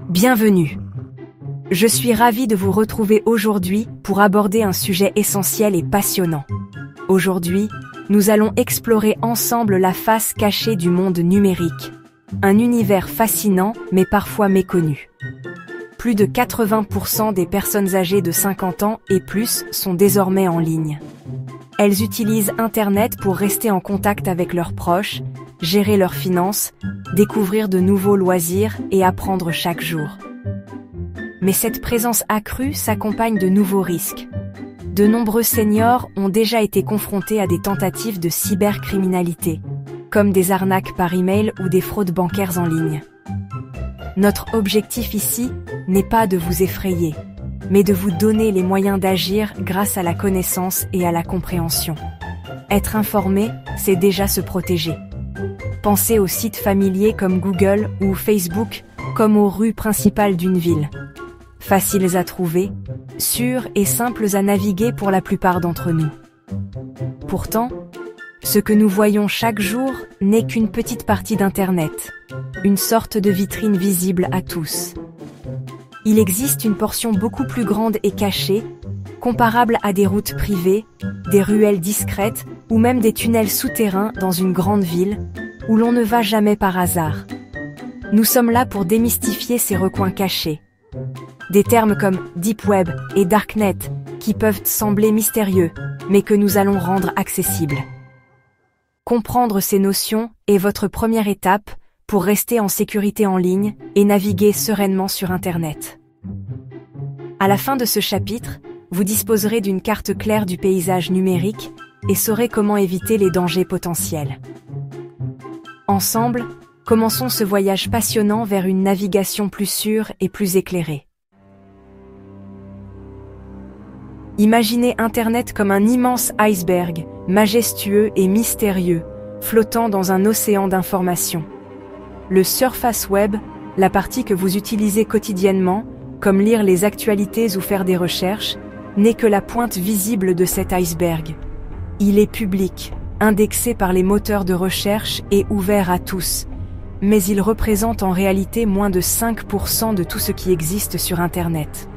Bienvenue. Je suis ravie de vous retrouver aujourd'hui pour aborder un sujet essentiel et passionnant. Aujourd'hui, nous allons explorer ensemble la face cachée du monde numérique. Un univers fascinant mais parfois méconnu. Plus de 80% des personnes âgées de 50 ans et plus sont désormais en ligne. Elles utilisent Internet pour rester en contact avec leurs proches, gérer leurs finances, découvrir de nouveaux loisirs et apprendre chaque jour. Mais cette présence accrue s'accompagne de nouveaux risques. De nombreux seniors ont déjà été confrontés à des tentatives de cybercriminalité, comme des arnaques par email ou des fraudes bancaires en ligne. Notre objectif ici n'est pas de vous effrayer, mais de vous donner les moyens d'agir grâce à la connaissance et à la compréhension. Être informé, c'est déjà se protéger. Pensez aux sites familiers comme Google ou Facebook, comme aux rues principales d'une ville. Faciles à trouver, sûrs et simples à naviguer pour la plupart d'entre nous. Pourtant, ce que nous voyons chaque jour n'est qu'une petite partie d'Internet, une sorte de vitrine visible à tous. Il existe une portion beaucoup plus grande et cachée, comparable à des routes privées, des ruelles discrètes ou même des tunnels souterrains dans une grande ville, où l'on ne va jamais par hasard. Nous sommes là pour démystifier ces recoins cachés. Des termes comme Deep Web et Darknet, qui peuvent sembler mystérieux, mais que nous allons rendre accessibles. Comprendre ces notions est votre première étape pour rester en sécurité en ligne et naviguer sereinement sur Internet. À la fin de ce chapitre, vous disposerez d'une carte claire du paysage numérique et saurez comment éviter les dangers potentiels. Ensemble, commençons ce voyage passionnant vers une navigation plus sûre et plus éclairée. Imaginez Internet comme un immense iceberg, majestueux et mystérieux, flottant dans un océan d'informations. Le surface web, la partie que vous utilisez quotidiennement, comme lire les actualités ou faire des recherches, n'est que la pointe visible de cet iceberg. Il est public, indexé par les moteurs de recherche et ouvert à tous, mais il représente en réalité moins de 5% de tout ce qui existe sur Internet.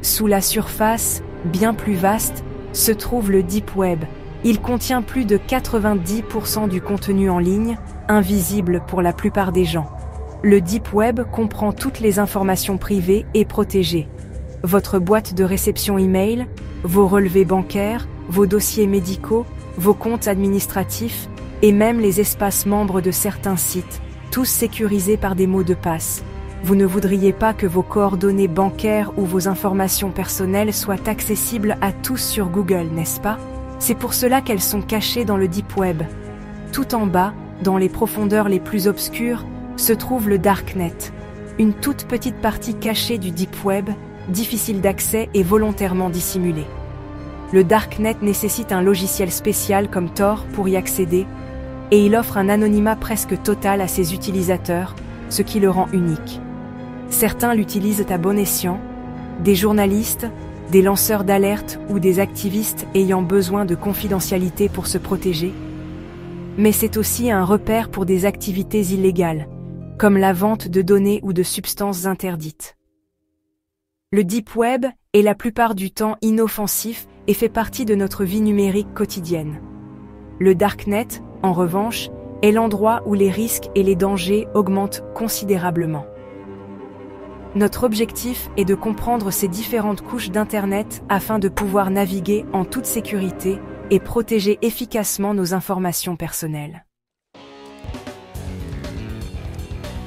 Sous la surface, bien plus vaste, se trouve le Deep Web. Il contient plus de 90% du contenu en ligne, invisible pour la plupart des gens. Le Deep Web comprend toutes les informations privées et protégées. Votre boîte de réception email, vos relevés bancaires, vos dossiers médicaux, vos comptes administratifs et même les espaces membres de certains sites, tous sécurisés par des mots de passe. Vous ne voudriez pas que vos coordonnées bancaires ou vos informations personnelles soient accessibles à tous sur Google, n'est-ce pas? C'est pour cela qu'elles sont cachées dans le Deep Web. Tout en bas, dans les profondeurs les plus obscures, se trouve le Darknet, une toute petite partie cachée du Deep Web, difficile d'accès et volontairement dissimulée. Le Darknet nécessite un logiciel spécial comme Tor pour y accéder, et il offre un anonymat presque total à ses utilisateurs, ce qui le rend unique. Certains l'utilisent à bon escient, des journalistes, des lanceurs d'alerte ou des activistes ayant besoin de confidentialité pour se protéger. Mais c'est aussi un repère pour des activités illégales, comme la vente de données ou de substances interdites. Le Deep Web est la plupart du temps inoffensif et fait partie de notre vie numérique quotidienne. Le Darknet, en revanche, est l'endroit où les risques et les dangers augmentent considérablement. Notre objectif est de comprendre ces différentes couches d'Internet afin de pouvoir naviguer en toute sécurité et protéger efficacement nos informations personnelles.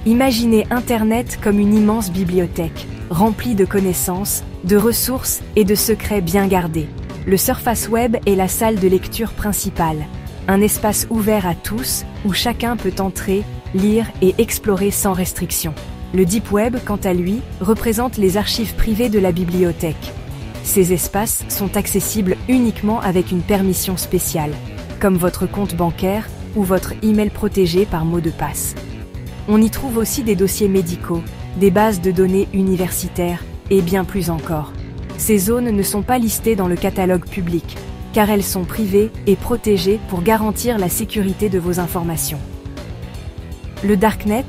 Imaginez Internet comme une immense bibliothèque, remplie de connaissances, de ressources et de secrets bien gardés. Le Surface Web est la salle de lecture principale, un espace ouvert à tous où chacun peut entrer, lire et explorer sans restriction. Le Deep Web, quant à lui, représente les archives privées de la bibliothèque. Ces espaces sont accessibles uniquement avec une permission spéciale, comme votre compte bancaire ou votre email protégé par mot de passe. On y trouve aussi des dossiers médicaux, des bases de données universitaires et bien plus encore. Ces zones ne sont pas listées dans le catalogue public, car elles sont privées et protégées pour garantir la sécurité de vos informations. Le Darknet,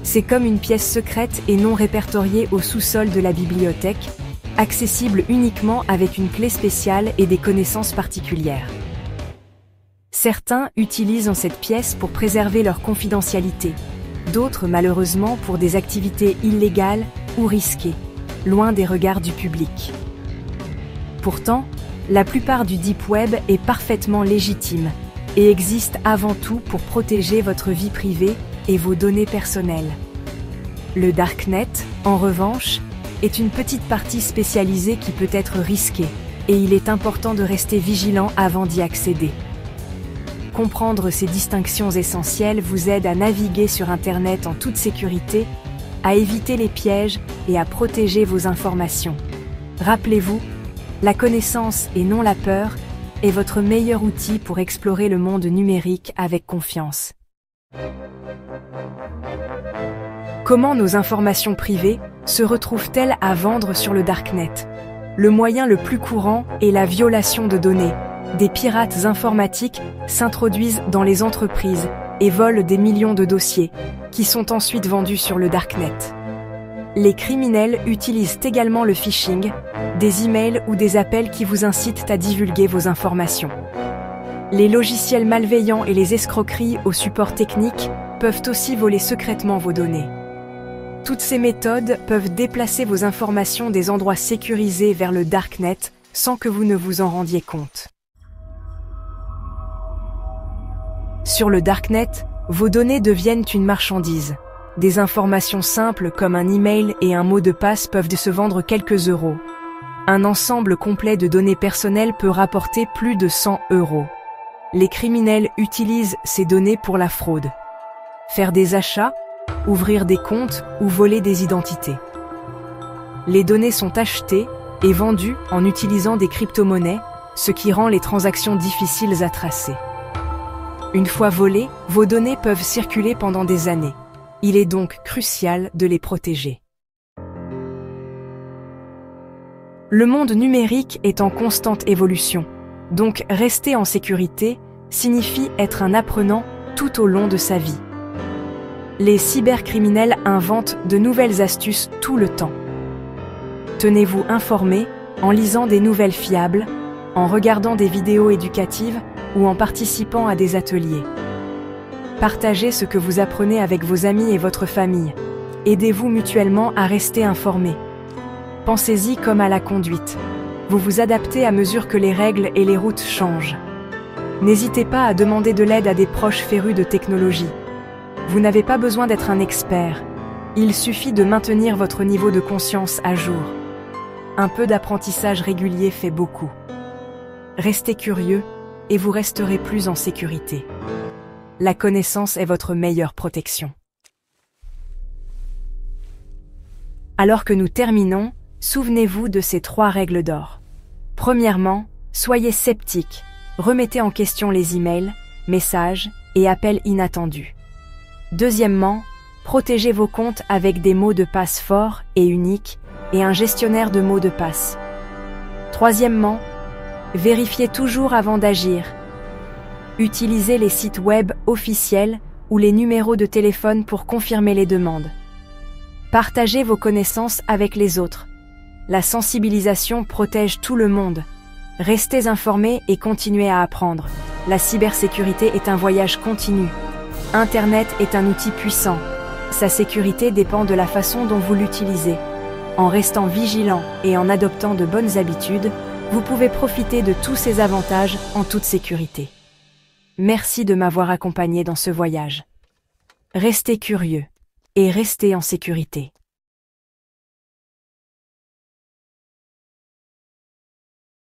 C'est comme une pièce secrète et non répertoriée au sous-sol de la bibliothèque, accessible uniquement avec une clé spéciale et des connaissances particulières. Certains utilisent cette pièce pour préserver leur confidentialité, d'autres malheureusement pour des activités illégales ou risquées, loin des regards du public. Pourtant, la plupart du Deep Web est parfaitement légitime et existe avant tout pour protéger votre vie privée et vos données personnelles. Le Darknet, en revanche, est une petite partie spécialisée qui peut être risquée, et il est important de rester vigilant avant d'y accéder. Comprendre ces distinctions essentielles vous aide à naviguer sur Internet en toute sécurité, à éviter les pièges et à protéger vos informations. Rappelez-vous, la connaissance et non la peur est votre meilleur outil pour explorer le monde numérique avec confiance. Comment nos informations privées se retrouvent-elles à vendre sur le Darknet? Le moyen le plus courant est la violation de données. Des pirates informatiques s'introduisent dans les entreprises et volent des millions de dossiers, qui sont ensuite vendus sur le Darknet. Les criminels utilisent également le phishing, des emails ou des appels qui vous incitent à divulguer vos informations. Les logiciels malveillants et les escroqueries au support technique peuvent aussi voler secrètement vos données. Toutes ces méthodes peuvent déplacer vos informations des endroits sécurisés vers le Darknet sans que vous ne vous en rendiez compte. Sur le Darknet, vos données deviennent une marchandise. Des informations simples comme un email et un mot de passe peuvent se vendre quelques euros. Un ensemble complet de données personnelles peut rapporter plus de 100 euros. Les criminels utilisent ces données pour la fraude. Faire des achats, ouvrir des comptes ou voler des identités. Les données sont achetées et vendues en utilisant des crypto-monnaies, ce qui rend les transactions difficiles à tracer. Une fois volées, vos données peuvent circuler pendant des années. Il est donc crucial de les protéger. Le monde numérique est en constante évolution, donc rester en sécurité signifie être un apprenant tout au long de sa vie. Les cybercriminels inventent de nouvelles astuces tout le temps. Tenez-vous informé en lisant des nouvelles fiables, en regardant des vidéos éducatives ou en participant à des ateliers. Partagez ce que vous apprenez avec vos amis et votre famille. Aidez-vous mutuellement à rester informés. Pensez-y comme à la conduite. Vous vous adaptez à mesure que les règles et les routes changent. N'hésitez pas à demander de l'aide à des proches férus de technologie. Vous n'avez pas besoin d'être un expert. Il suffit de maintenir votre niveau de conscience à jour. Un peu d'apprentissage régulier fait beaucoup. Restez curieux et vous resterez plus en sécurité. La connaissance est votre meilleure protection. Alors que nous terminons, souvenez-vous de ces 3 règles d'or. Premièrement, soyez sceptique. Remettez en question les emails, messages et appels inattendus. Deuxièmement, protégez vos comptes avec des mots de passe forts et uniques et un gestionnaire de mots de passe. Troisièmement, vérifiez toujours avant d'agir. Utilisez les sites web officiels ou les numéros de téléphone pour confirmer les demandes. Partagez vos connaissances avec les autres. La sensibilisation protège tout le monde. Restez informés et continuez à apprendre. La cybersécurité est un voyage continu. Internet est un outil puissant. Sa sécurité dépend de la façon dont vous l'utilisez. En restant vigilant et en adoptant de bonnes habitudes, vous pouvez profiter de tous ces avantages en toute sécurité. Merci de m'avoir accompagné dans ce voyage. Restez curieux et restez en sécurité.